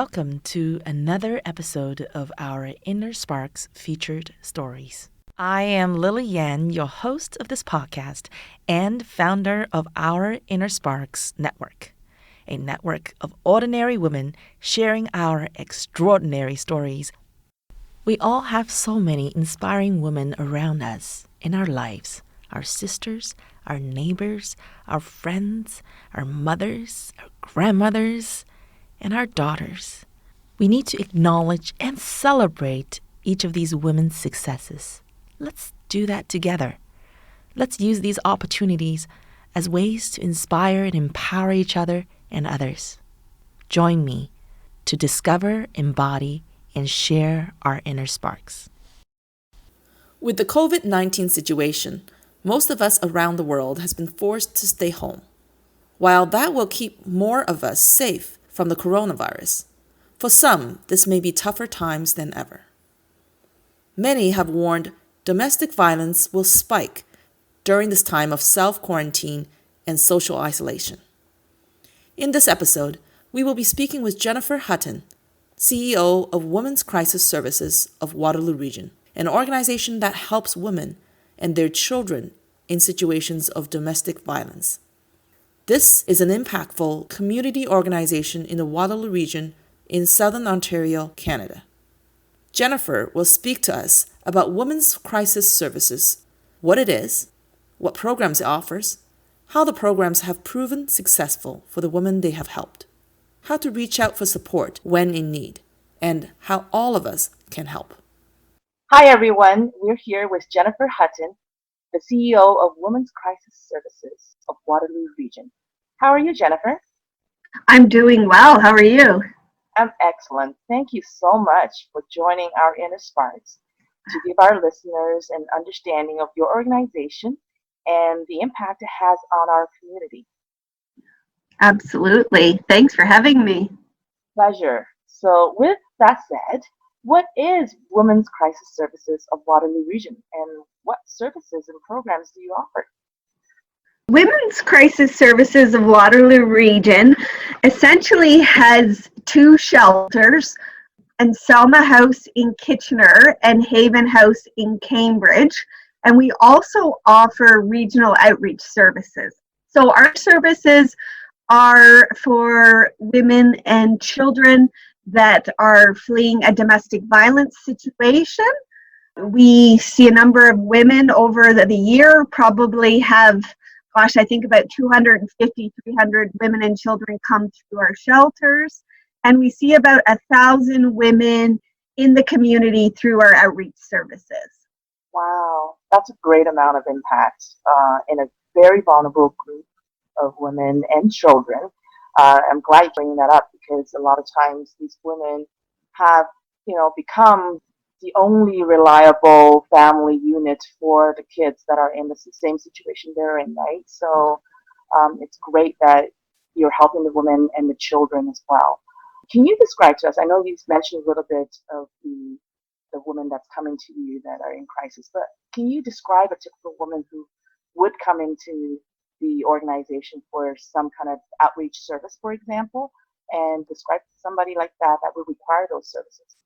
welcome to another episode of our Inner Sparks featured stories. I am Lily Yan, your host of this podcast and founder of our Inner Sparks Network, a network of ordinary women sharing our extraordinary stories. We all have so many inspiring women around us in our lives, our sisters, our neighbors, our friends, our mothers, our grandmothers, and our daughters. We need to acknowledge and celebrate each of these women's successes. Let's do that together. Let's use these opportunities as ways to inspire and empower each other and others. Join me to discover, embody, and share our inner sparks. With the COVID-19 situation, most of us around the world has been forced to stay home. While that will keep more of us safe from the coronavirus, for some, this may be tougher times than ever. Many have warned domestic violence will spike during this time of self-quarantine and social isolation. In this episode, we will be speaking with Jennifer Hutton, CEO of Women's Crisis Services of Waterloo Region, an organization that helps women and their children in situations of domestic violence. This is an impactful community organization in the Waterloo Region in Southern Ontario, Canada. Jennifer will speak to us about Women's Crisis Services, what it is, what programs it offers, how the programs have proven successful for the women they have helped, how to reach out for support when in need, and how all of us can help. Hi everyone, we're here with Jennifer Hutton, the CEO of Women's Crisis Services of Waterloo Region. How are you, Jennifer? I'm doing well. How are you? I'm excellent. Thank you so much for joining our Inner Sparks to give our listeners an understanding of your organization and the impact it has on our community. Absolutely. Thanks for having me. Pleasure. So with that said, what is Women's Crisis Services of Waterloo Region and what services and programs do you offer? Women's Crisis Services of Waterloo Region essentially has two shelters, Anselma House in Kitchener and Haven House in Cambridge, and we also offer regional outreach services. So our services are for women and children that are fleeing a domestic violence situation. We see a number of women over the year, probably have I think about 250, 300 women and children come through our shelters. And we see about 1,000 women in the community through our outreach services. Wow, that's a great amount of impact in a very vulnerable group of women and children. I'm glad you're bringing that up because a lot of times these women have, become the only reliable family unit for the kids that are in the same situation they're in, right? So it's great that you're helping the women and the children as well. Can you describe to us, I know you've mentioned a little bit of the women that's coming to you that are in crisis, but can you describe a typical woman who would come into the organization for some kind of outreach service, for example, and describe somebody like that would require those services?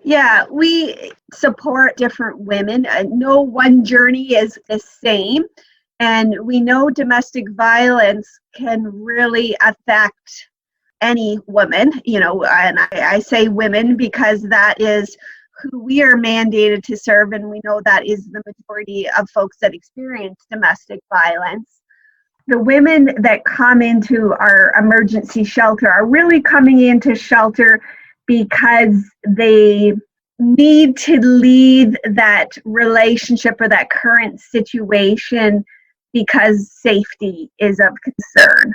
Yeah, we support different women. No one journey is the same. And we know domestic violence can really affect any woman, and I say women because that is who we are mandated to serve. And we know that is the majority of folks that experience domestic violence. The women that come into our emergency shelter are really coming into shelter because they need to leave that relationship or that current situation because safety is of concern.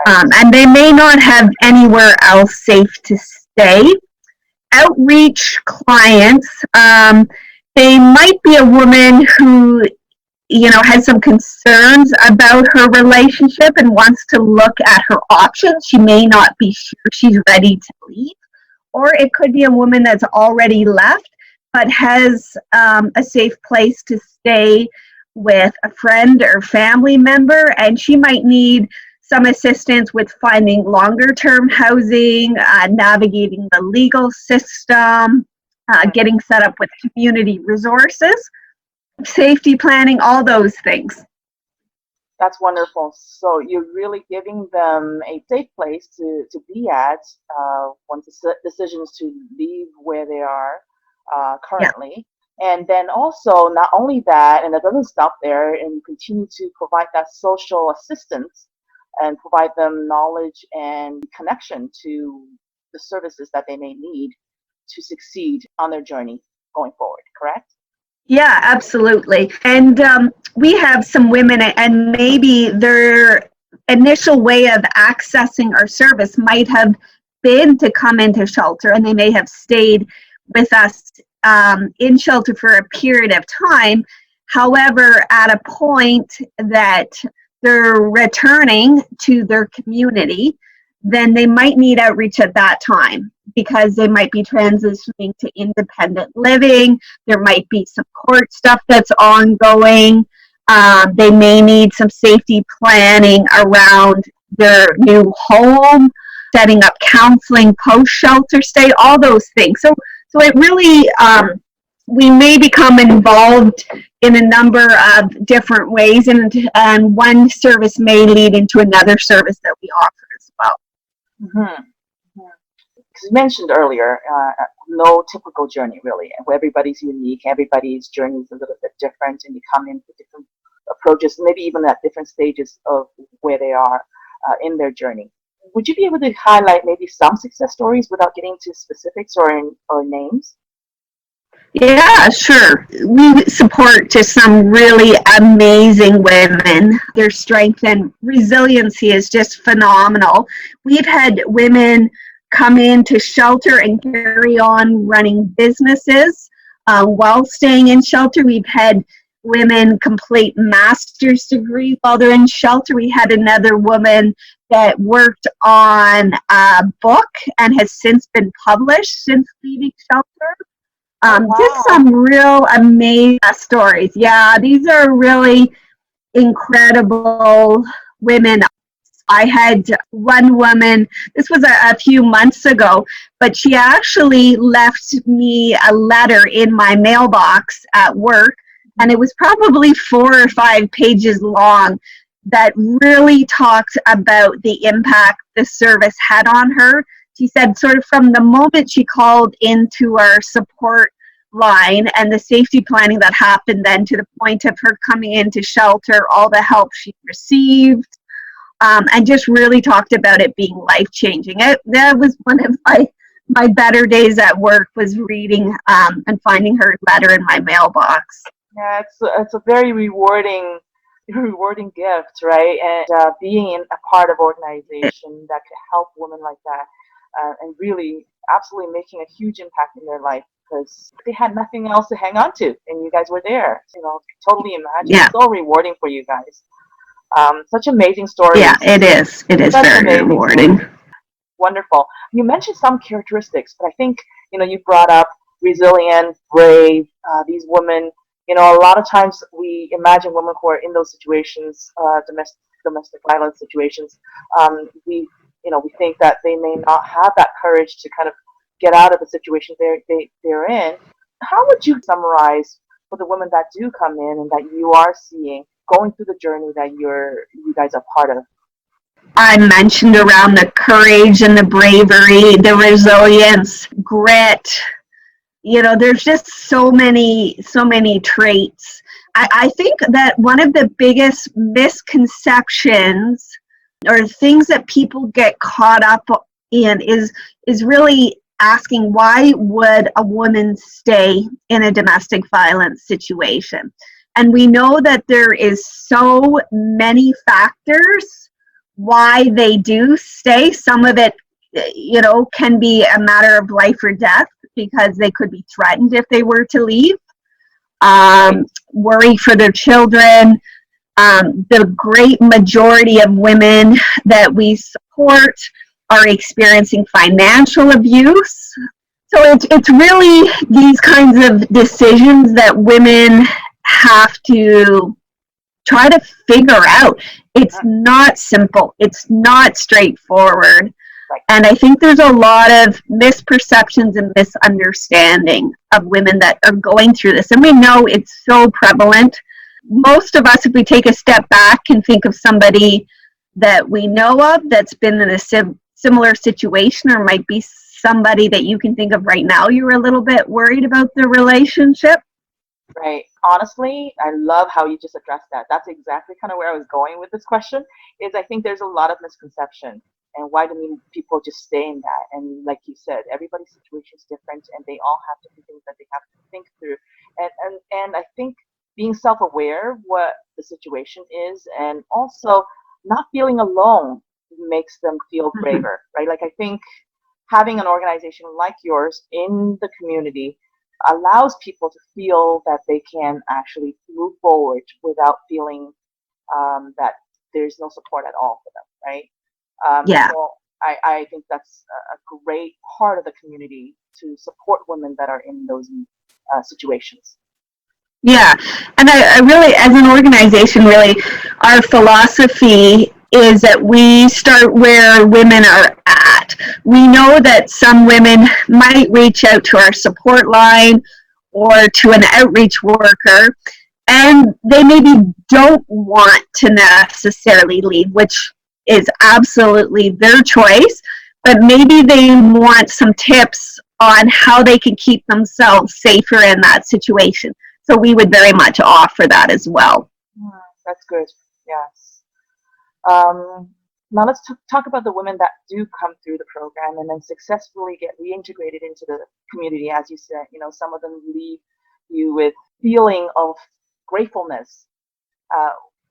And they may not have anywhere else safe to stay. Outreach clients, they might be a woman who has some concerns about her relationship and wants to look at her options. She may not be sure she's ready to leave. Or it could be a woman that's already left but has a safe place to stay with a friend or family member, and she might need some assistance with finding longer-term housing, navigating the legal system, getting set up with community resources, safety planning, all those things. That's wonderful. So you're really giving them a safe place to be at once the decisions to leave where they are currently. Yeah. And then also, not only that, and it doesn't stop there, and you continue to provide that social assistance and provide them knowledge and connection to the services that they may need to succeed on their journey going forward, correct? Yeah, absolutely. And we have some women, and maybe their initial way of accessing our service might have been to come into shelter, and they may have stayed with us in shelter for a period of time. However, at a point that they're returning to their community, then they might need outreach at that time, because they might be transitioning to independent living. There might be some court stuff that's ongoing. They may need some safety planning around their new home, setting up counseling, post-shelter stay, all those things. So it really, we may become involved in a number of different ways, and one service may lead into another service that we offer as well. Mm-hmm. Because you mentioned earlier, no typical journey really. Everybody's unique. Everybody's journey is a little bit different, and you come in with different approaches, maybe even at different stages of where they are in their journey. Would you be able to highlight maybe some success stories without getting into specifics or names? Yeah, sure. We support just some really amazing women. Their strength and resiliency is just phenomenal. We've had women come into shelter and carry on running businesses while staying in shelter. We've had women complete master's degree while they're in shelter. We had another woman that worked on a book and has since been published since leaving shelter. Wow. Just some real amazing stories. Yeah, these are really incredible women. I had one woman, this was a few months ago, but she actually left me a letter in my mailbox at work, and it was probably 4 or 5 pages long, that really talked about the impact the service had on her. She said sort of from the moment she called into our support line and the safety planning that happened then to the point of her coming into shelter, all the help she received, and just really talked about it being life-changing. That was one of my better days at work, was reading and finding her letter in my mailbox. Yeah, it's a very rewarding gift, right? And being in a part of organization that could help women like that, and really absolutely making a huge impact in their life, because they had nothing else to hang on to, and you guys were there. Totally imagine. Yeah. It's so rewarding for you guys. Such amazing stories. Yeah, it is. It is such very rewarding. Stories. Wonderful. You mentioned some characteristics, but I think you brought up resilient, brave. These women. A lot of times we imagine women who are in those situations, domestic violence situations. We think that they may not have that courage to kind of get out of the situation they're in. How would you summarize for the women that do come in and that you are seeing going through the journey that you guys are part of? I mentioned around the courage and the bravery, the resilience, grit. There's just so many traits. I think that one of the biggest misconceptions or things that people get caught up in is really asking, why would a woman stay in a domestic violence situation? And we know that there is so many factors why they do stay. Some of it, can be a matter of life or death, because they could be threatened if they were to leave, worry for their children. The great majority of women that we support are experiencing financial abuse. So it's really these kinds of decisions that women have to try to figure out. It's not simple. It's not straightforward. Right. And I think there's a lot of misperceptions and misunderstanding of women that are going through this. And we know it's so prevalent. Most of us, if we take a step back and think of somebody that we know of that's been in a similar situation, or might be somebody that you can think of right now, you're a little bit worried about the relationship. Right. Honestly, I love how you just addressed that. That's exactly kind of where I was going with this question, is I think there's a lot of misconception. And why do people just stay in that? And like you said, everybody's situation is different, and they all have different things that they have to think through. And I think being self-aware what the situation is, and also not feeling alone, makes them feel braver, right? Like, I think having an organization like yours in the community allows people to feel that they can actually move forward without feeling that there's no support at all for them, right? Yeah. So I think that's a great part of the community to support women that are in those situations. Yeah, and I really, as an organization, really, our philosophy is that we start where women are at. We know that some women might reach out to our support line or to an outreach worker, and they maybe don't want to necessarily leave, which is absolutely their choice, but maybe they want some tips on how they can keep themselves safer in that situation. So we would very much offer that as well. That's good. Yes. Now let's talk about the women that do come through the program and then successfully get reintegrated into the community. As you said, some of them leave you with feeling of gratefulness.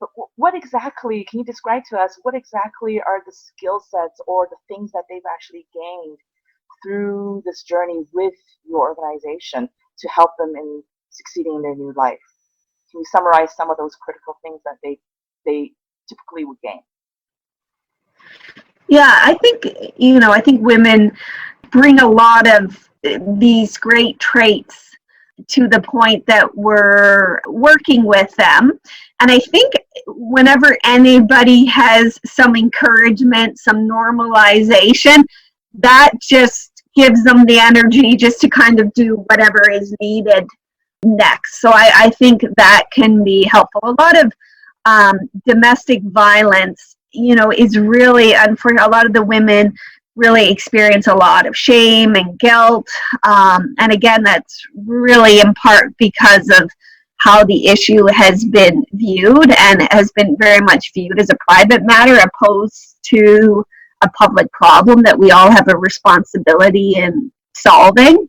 But what exactly, can you describe to us, what exactly are the skill sets or the things that they've actually gained through this journey with your organization to help them in succeeding in their new life? Can you summarize some of those critical things that they typically would gain? Yeah, I think women bring a lot of these great traits to the point that we're working with them. And I think whenever anybody has some encouragement, some normalization, that just gives them the energy just to kind of do whatever is needed next. So I think that can be helpful. A lot of domestic violence, is really, unfortunately, a lot of the women really experience a lot of shame and guilt. And again, that's really in part because of how the issue has been viewed, and has been very much viewed as a private matter opposed to a public problem that we all have a responsibility in solving.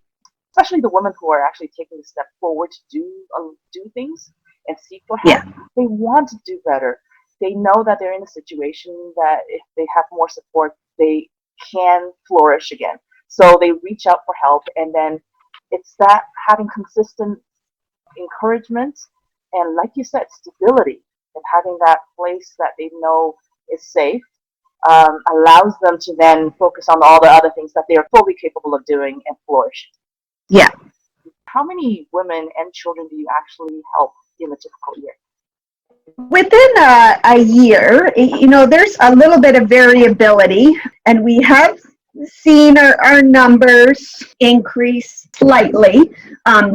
Especially the women who are actually taking the step forward to do things and seek for help. Yeah. They want to do better. They know that they're in a situation that if they have more support, they can flourish again. So they reach out for help, and then it's that having consistent encouragement and, like you said, stability, and having that place that they know is safe allows them to then focus on all the other things that they are fully capable of doing and flourish. Yeah. How many women and children do you actually help in a typical year? Within a year, there's a little bit of variability, and we have seen our numbers increase slightly.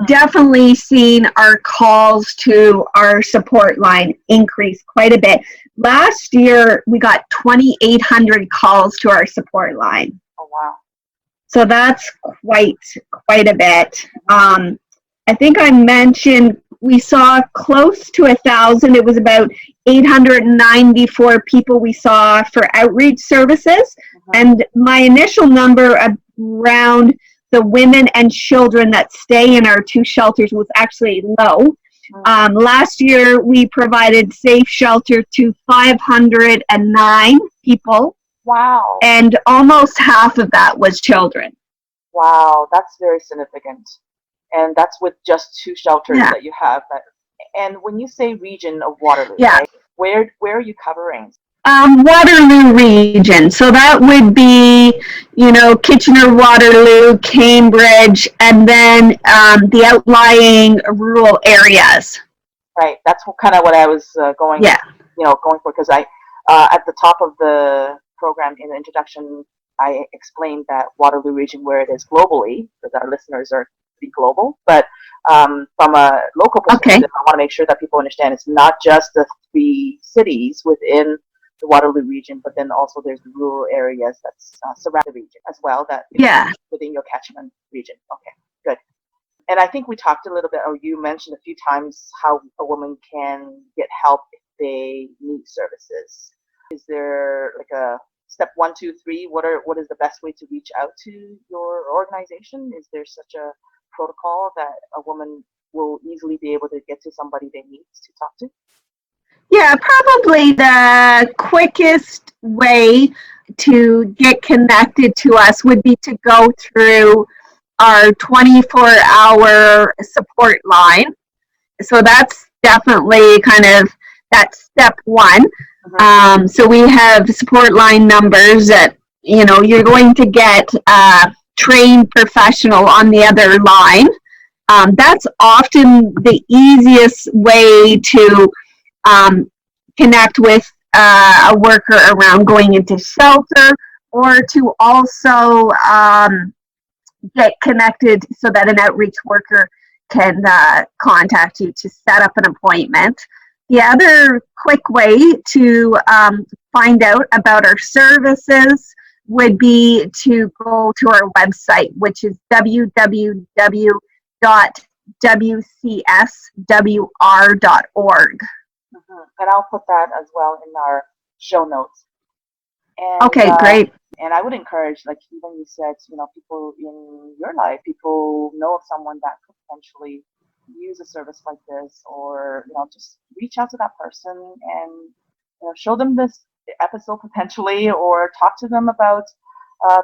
Definitely seen our calls to our support line increase quite a bit. Last year, we got 2,800 calls to our support line. Oh, wow. So that's quite a bit. I think I mentioned we saw close to 1,000. It was about 894 people we saw for outreach services. And my initial number around the women and children that stay in our two shelters was actually low. Last year, we provided safe shelter to 509 people. Wow. And almost half of that was children. Wow, that's very significant. And that's with just two shelters that you have. And when you say region of Waterloo, right, where are you covering? Waterloo Region. So that would be, Kitchener, Waterloo, Cambridge, and then the outlying rural areas. Right. That's kind of what I was going for, because At the top of the program in the introduction, I explained that Waterloo Region, where it is globally, because our listeners are pretty global, but from a local perspective, I want to make sure that people understand it's not just the 3 cities within the Waterloo Region, but then also there's the rural areas that's surround the region as well, that within your catchment region. Okay, good. And I think we talked a little bit, or you mentioned a few times, how a woman can get help if they need services. Is there like a step 1, 2, 3? What is the best way to reach out to your organization? Is there such a protocol that a woman will easily be able to get to somebody they need to talk to? Yeah, probably the quickest way to get connected to us would be to go through our 24-hour support line. So that's definitely kind of that's step 1. So we have support line numbers that, you're going to get a trained professional on the other line. That's often the easiest way to connect with a worker around going into shelter, or to also get connected so that an outreach worker can contact you to set up an appointment. The other quick way to find out about our services would be to go to our website, which is www.wcswr.org. And I'll put that as well in our show notes. And, okay, great. And I would encourage, like even you said, people in your life, people know of someone that could potentially use a service like this, or just reach out to that person and show them this episode potentially, or talk to them about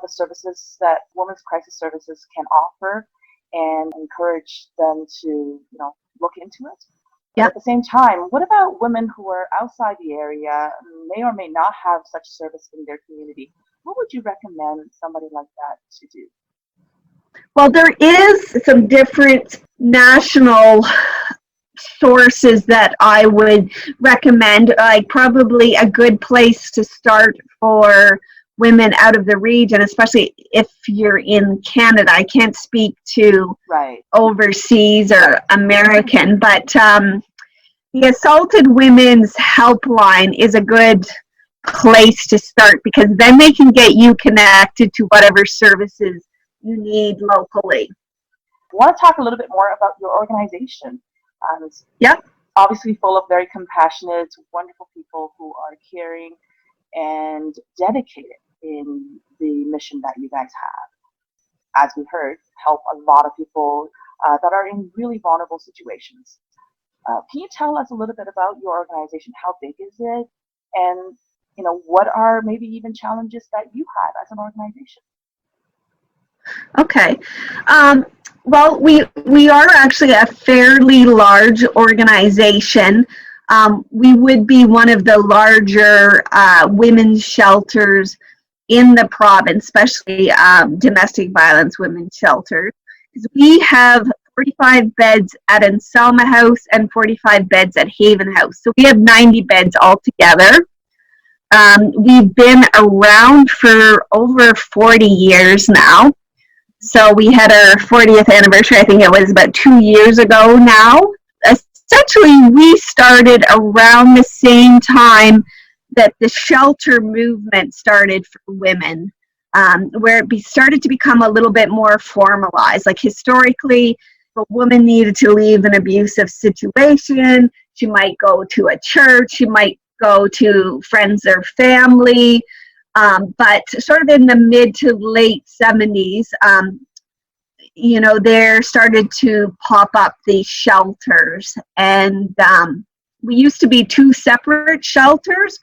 the services that Women's Crisis Services can offer, and encourage them to look into it. Yep. At the same time, what about women who are outside the area, may or may not have such service in their community? What would you recommend somebody like that to do? Well, there is some different national sources that I would recommend. Like probably a good place to start for women out of the region, especially if you're in Canada. I can't speak to overseas or American, but the Assaulted Women's Helpline is a good place to start, because then they can get you connected to whatever services you need locally. I want to talk a little bit more about your organization. Yep. Obviously full of very compassionate, wonderful people who are caring and dedicated in the mission that you guys have. As we heard, help a lot of people that are in really vulnerable situations. Can you tell us a little bit about your organization? How big is it? And what are maybe even challenges that you had as an organization? Okay. Well, we are actually a fairly large organization. We would be one of the larger women's shelters in the province, especially domestic violence women's shelters. We have 45 beds at Anselma House and 45 beds at Haven House. So we have 90 beds altogether. We've been around for over 40 years now. So we had our 40th anniversary, I think it was about 2 years ago now. Essentially, we started around the same time that the shelter movement started for women, where it started to become a little bit more formalized. Like historically, if a woman needed to leave an abusive situation, she might go to a church, she might go to friends or family. But sort of in the mid to late 70s, there started to pop up these shelters. And we used to be 2 separate shelters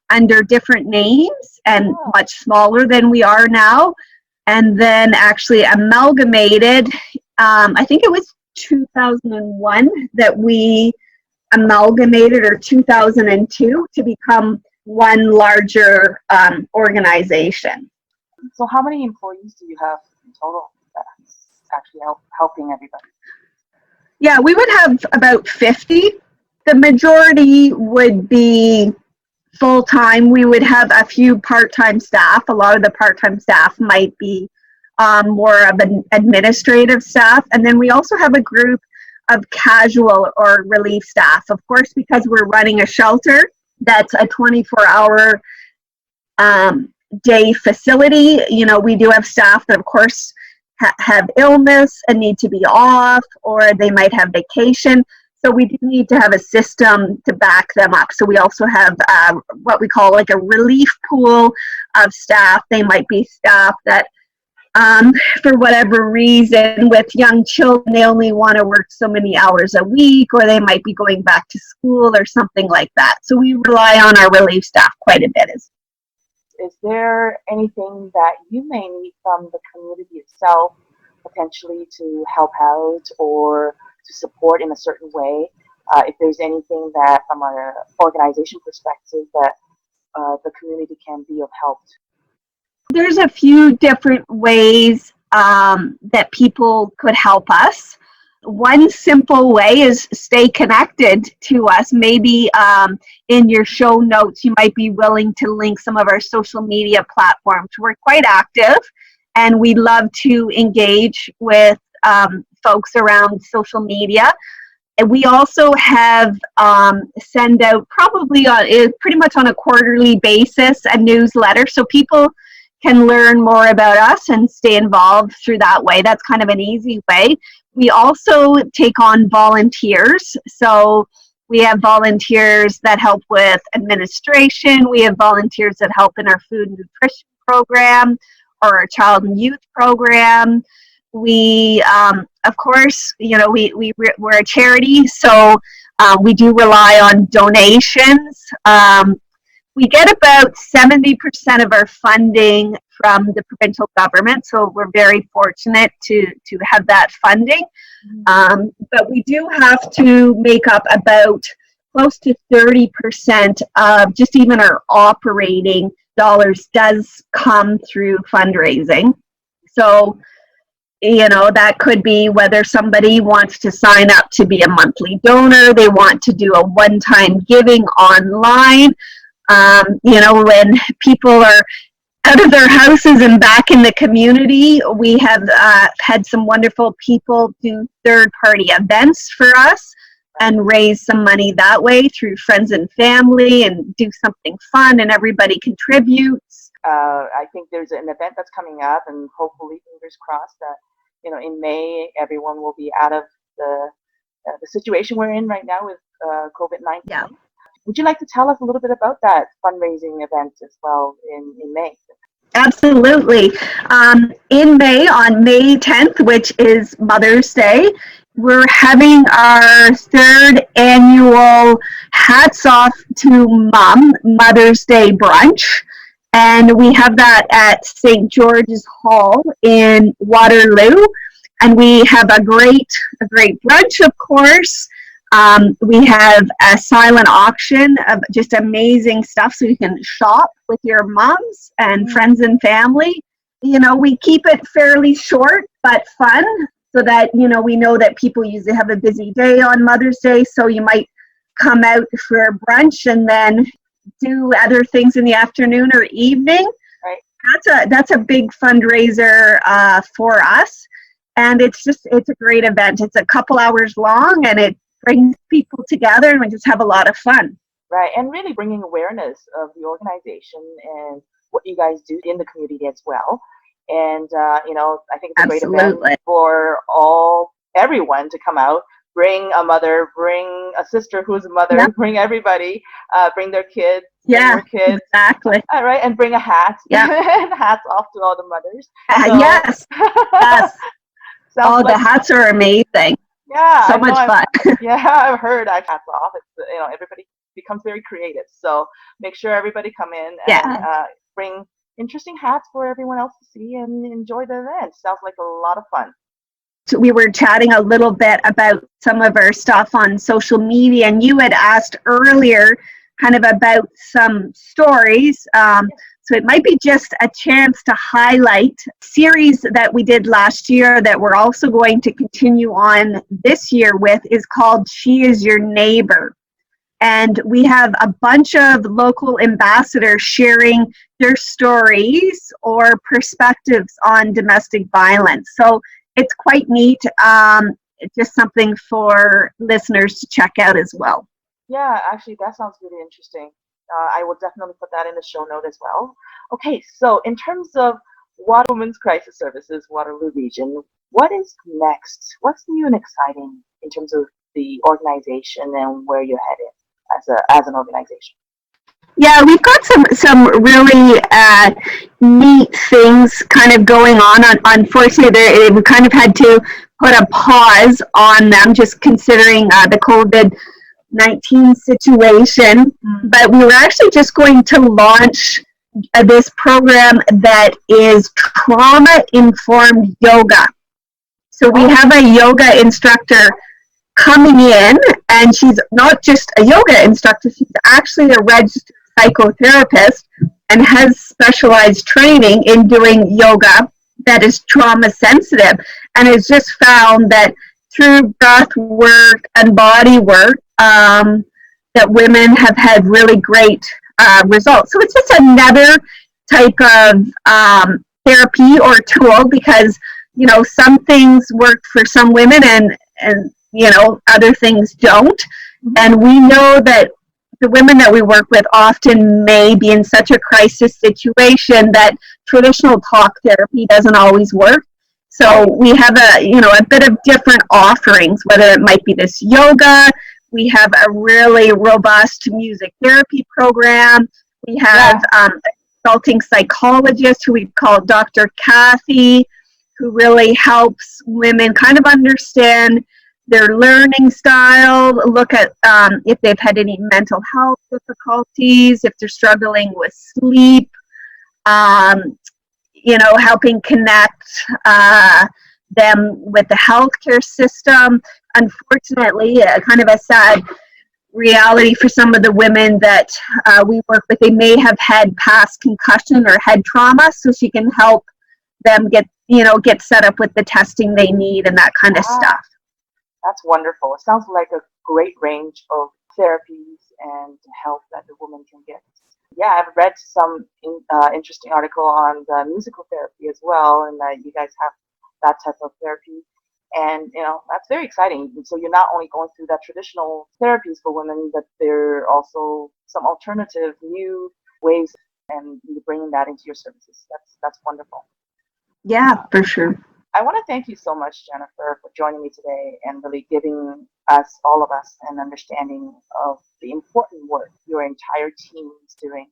under different names and much smaller than we are now. And then actually amalgamated, I think it was 2001 that we amalgamated, or 2002, to become one larger organization. So how many employees do you have in total that's actually helping everybody? Yeah, we would have about 50. The majority would be full-time. We would have a few part-time staff. A lot of the part-time staff might be more of an administrative staff. And then we also have a group of casual or relief staff. Of course, because we're running a shelter, that's a 24-hour day facility. We do have staff that, of course, have illness and need to be off, or they might have vacation. So we do need to have a system to back them up. So we also have what we call like a relief pool of staff. They might be staff that, for whatever reason, with young children, they only want to work so many hours a week, or they might be going back to school or something like that. So we rely on our relief staff quite a bit. Is there anything that you may need from the community itself, potentially to help out or to support in a certain way? If there's anything that, from an organization perspective, that the community can be of help to? There's a few different ways that people could help us. One simple way is stay connected to us. Maybe in your show notes, you might be willing to link some of our social media platforms. We're quite active, and we love to engage with folks around social media. And we also have send out pretty much on a quarterly basis a newsletter, so people can learn more about us and stay involved through that way. That's kind of an easy way. We also take on volunteers. So we have volunteers that help with administration. We have volunteers that help in our food and nutrition program or our child and youth program. We, of course, we're a charity, so we do rely on donations. We get about 70% of our funding from the provincial government, so we're very fortunate to have that funding. But we do have to make up about close to 30% of just even our operating dollars does come through fundraising. So, that could be whether somebody wants to sign up to be a monthly donor, they want to do a one-time giving online. When people are out of their houses and back in the community, we have had some wonderful people do third-party events for us and raise some money that way through friends and family and do something fun, and everybody contributes. I think there's an event that's coming up, and hopefully, fingers crossed, that in May everyone will be out of the situation we're in right now with COVID-19. Yeah. Would you like to tell us a little bit about that fundraising event as well in May? Absolutely. In May, on May 10th, which is Mother's Day, we're having our third annual Hats Off to Mom Mother's Day brunch. And we have that at St. George's Hall in Waterloo. And we have a great brunch, of course. We have a silent auction of just amazing stuff, so you can shop with your moms and friends and family. We keep it fairly short but fun, so that we know that people usually have a busy day on Mother's Day, so you might come out for brunch and then do other things in the afternoon or evening. Right. That's a big fundraiser for us, and it's a great event. It's a couple hours long, and it brings people together, and we just have a lot of fun. Right, and really bringing awareness of the organization and what you guys do in the community as well. And I think it's a great event for everyone to come out. Bring a mother, bring a sister who's a mother, bring everybody, bring their kids, their kids. Exactly. All right, and bring a hat. Yeah. Hats off to all the mothers. Yes. The hats are amazing. Yeah, so much fun. I've heard hats off. It's, everybody becomes very creative. So make sure everybody come in and bring interesting hats for everyone else to see and enjoy the event. Sounds like a lot of fun. So we were chatting a little bit about some of our stuff on social media, and you had asked earlier kind of about some stories. So it might be just a chance to highlight a series that we did last year that we're also going to continue on this year with, is called She Is Your Neighbor. And we have a bunch of local ambassadors sharing their stories or perspectives on domestic violence. So it's quite neat. It's just something for listeners to check out as well. Yeah, actually, that sounds really interesting. I will definitely put that in the show note as well. Okay, so in terms of Women's Crisis Services, Waterloo Region, what is next? What's new and exciting in terms of the organization and where you're headed as an organization? Yeah, we've got some really neat things kind of going on. Unfortunately, we kind of had to put a pause on them, just considering the COVID-19 situation. But we were actually just going to launch this program that is trauma-informed yoga. So we have a yoga instructor coming in, and she's not just a yoga instructor, she's actually a registered psychotherapist and has specialized training in doing yoga that is trauma sensitive, and has just found that through breath work and body work that women have had really great results. So it's just another type of therapy or tool, because some things work for some women and other things don't. And we know that the women that we work with often may be in such a crisis situation that traditional talk therapy doesn't always work. So we have a bit of different offerings, whether it might be this yoga. We have a really robust music therapy program. We have a consulting psychologist who we call Dr. Kathy, who really helps women kind of understand their learning style, look at if they've had any mental health difficulties, if they're struggling with sleep, helping connect them with the healthcare system. Unfortunately, kind of a sad reality for some of the women that we work with, they may have had past concussion or head trauma, so she can help them get set up with the testing they need and that kind of stuff. That's wonderful. It sounds like a great range of therapies and help that the woman can get. Yeah, I've read some interesting article on the musical therapy as well, and that you guys have that type of therapy. And, that's very exciting. So you're not only going through that traditional therapies for women, but there are also some alternative new ways, and you're bringing that into your services. That's wonderful. Yeah, for sure. I want to thank you so much, Jennifer, for joining me today and really giving all of us, an understanding of the important work your entire team is doing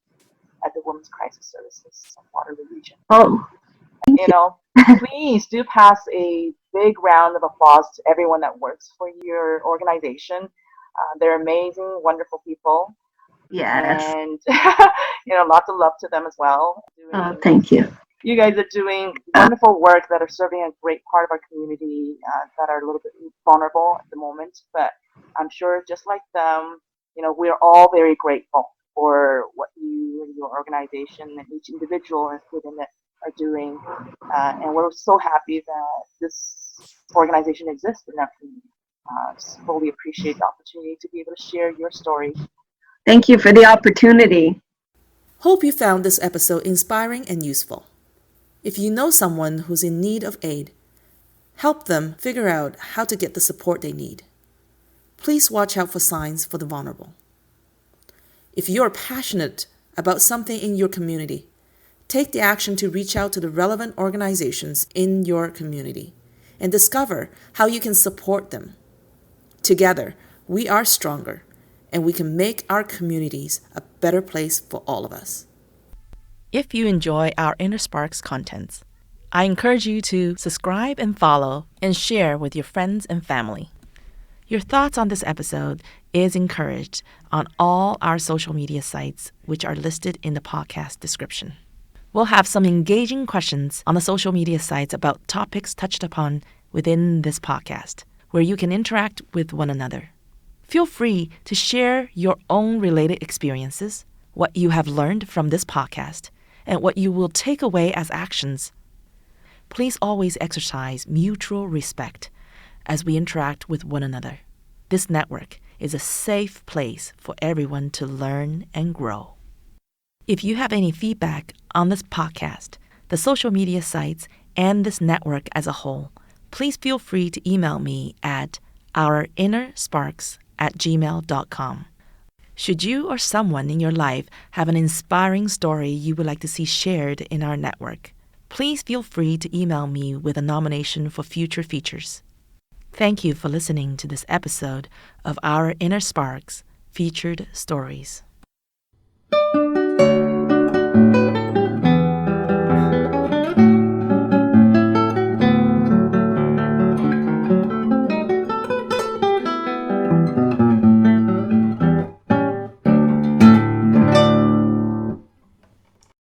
at the Women's Crisis Services of Waterloo Region. Oh, please do pass a big round of applause to everyone that works for your organization. They're amazing, wonderful people. yes. And, lots of love to them as well. Oh, thank you. You guys are doing wonderful work that are serving a great part of our community that are a little bit vulnerable at the moment. But I'm sure just like them, we're all very grateful for what you and your organization and each individual within it are doing. And we're so happy that this organization exists in our community. Just fully appreciate the opportunity to be able to share your story. Thank you for the opportunity. Hope you found this episode inspiring and useful. If you know someone who's in need of aid, help them figure out how to get the support they need. Please watch out for signs for the vulnerable. If you're passionate about something in your community, take the action to reach out to the relevant organizations in your community and discover how you can support them. Together, we are stronger, and we can make our communities a better place for all of us. If you enjoy our Inner Sparks contents, I encourage you to subscribe and follow and share with your friends and family. Your thoughts on this episode is encouraged on all our social media sites, which are listed in the podcast description. We'll have some engaging questions on the social media sites about topics touched upon within this podcast, where you can interact with one another. Feel free to share your own related experiences, what you have learned from this podcast, and what you will take away as actions. Please always exercise mutual respect as we interact with one another. This network is a safe place for everyone to learn and grow. If you have any feedback on this podcast, the social media sites, and this network as a whole, please feel free to email me at ourinnersparks@gmail.com. Should you or someone in your life have an inspiring story you would like to see shared in our network, please feel free to email me with a nomination for future features. Thank you for listening to this episode of Our Inner Sparks Featured Stories.